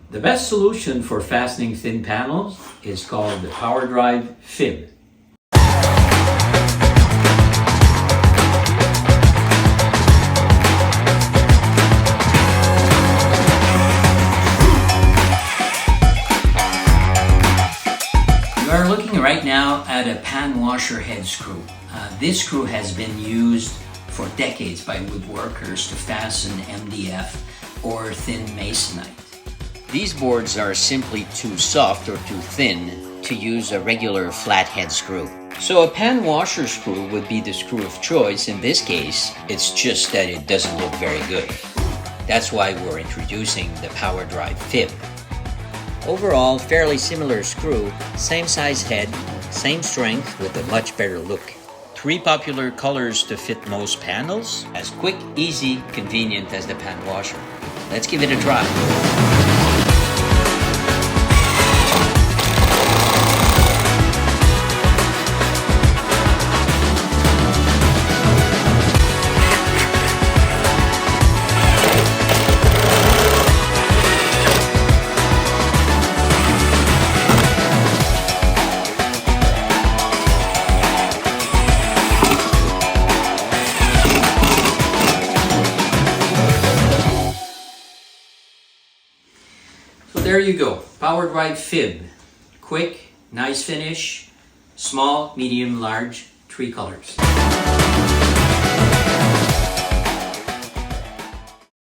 The best solution for fastening thin panels is called the PWR FIB. You are looking right now at a pan washer head screw. This screw has been used for decades by woodworkers to fasten MDF or thin masonite. These boards are simply too soft or too thin to use a regular flathead screw. So a pan washer screw would be the screw of choice. In this case, it's just that it doesn't look very good. That's why we're introducing the PWR FIB. Overall, fairly similar screw, same size head, same strength with a much better look. 3 popular colors to fit most panels, as quick, easy, convenient as the pan washer. Let's give it a try. There you go, PWR FIB. Quick, nice finish, small, medium, large, 3 colors.